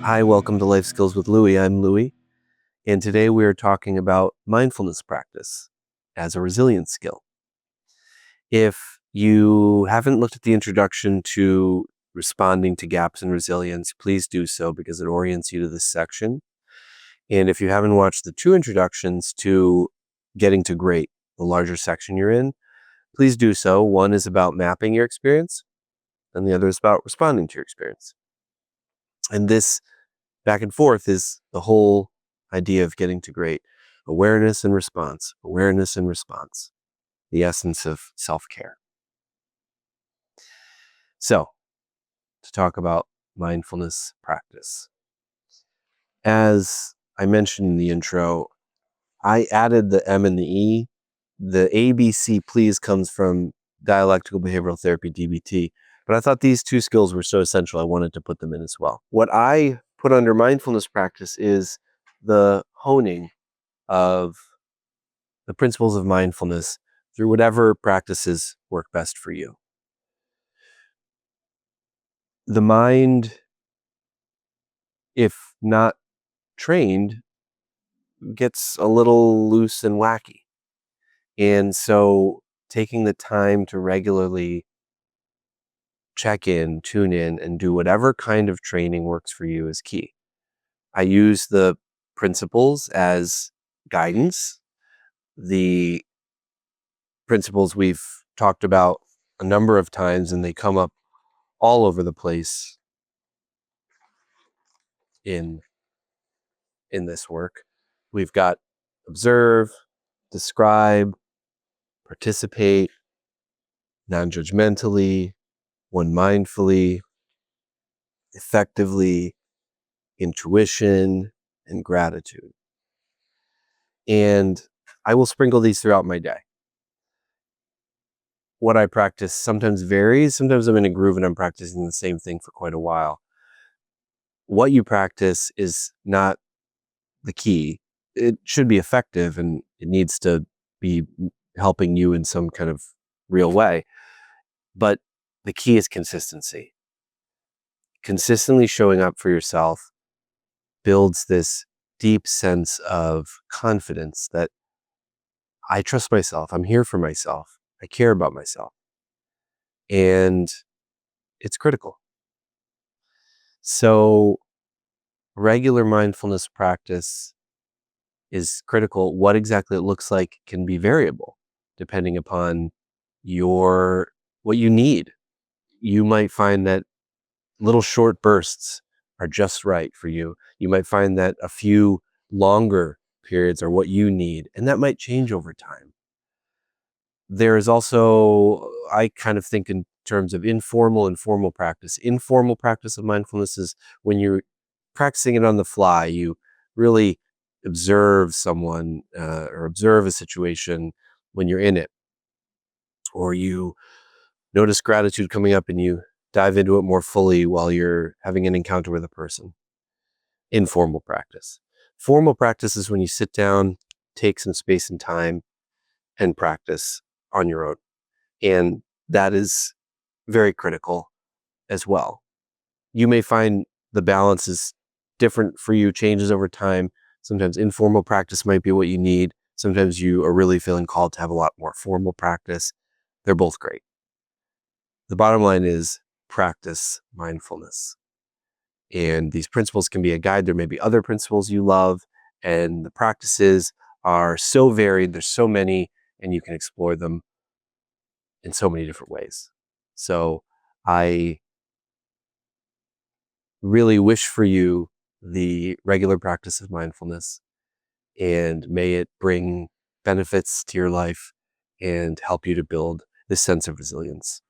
Hi, welcome to Life Skills with Louie. I'm Louie, and today we are talking about mindfulness practice as a resilience skill. If you haven't looked at the introduction to responding to gaps in resilience, please do so because it orients you to this section. And if you haven't watched the two introductions to getting to great, the larger section you're in, please do so. One is about mapping your experience, and the other is about responding to your experience. And this back and forth is the whole idea of getting to great. Awareness and response, the essence of self-care. So, to talk about mindfulness practice. As I mentioned in the intro, I added the M and the E. The ABC, please, comes from dialectical behavioral therapy, DBT. But I thought these two skills were so essential, I wanted to put them in as well. What I put under mindfulness practice is the honing of the principles of mindfulness through whatever practices work best for you. The mind, if not trained, gets a little loose and wacky. And so taking the time to regularly check in, tune in, and do whatever kind of training works for you is key. I use the principles as guidance. The principles we've talked about a number of times, and they come up all over the place in this work. We've got observe, describe, participate, non-judgmentally, one mindfully, effectively, intuition, and gratitude. And I will sprinkle these throughout my day. What I practice sometimes varies. Sometimes I'm in a groove and I'm practicing the same thing for quite a while. What you practice is not the key. It should be effective and it needs to be helping you in some kind of real way. But the key is consistency. Consistently showing up for yourself builds this deep sense of confidence that I trust myself. I'm here for myself. I care about myself. And it's critical. So regular mindfulness practice is critical. What exactly it looks like can be variable depending upon what you need. You might find that little short bursts are just right for you. You might find that a few longer periods are what you need, and that might change over time. There is also, I kind of think in terms of informal and formal practice. Informal practice of mindfulness is when you're practicing it on the fly. You really observe someone or observe a situation when you're in it, or you notice gratitude coming up and you dive into it more fully while you're having an encounter with a person. Informal practice. Formal practice is when you sit down, take some space and time, and practice on your own. And that is very critical as well. You may find the balance is different for you, changes over time. Sometimes informal practice might be what you need. Sometimes you are really feeling called to have a lot more formal practice. They're both great. The bottom line is practice mindfulness. And these principles can be a guide. There may be other principles you love, and the practices are so varied. There's so many, and you can explore them in so many different ways. So I really wish for you the regular practice of mindfulness, and may it bring benefits to your life and help you to build this sense of resilience.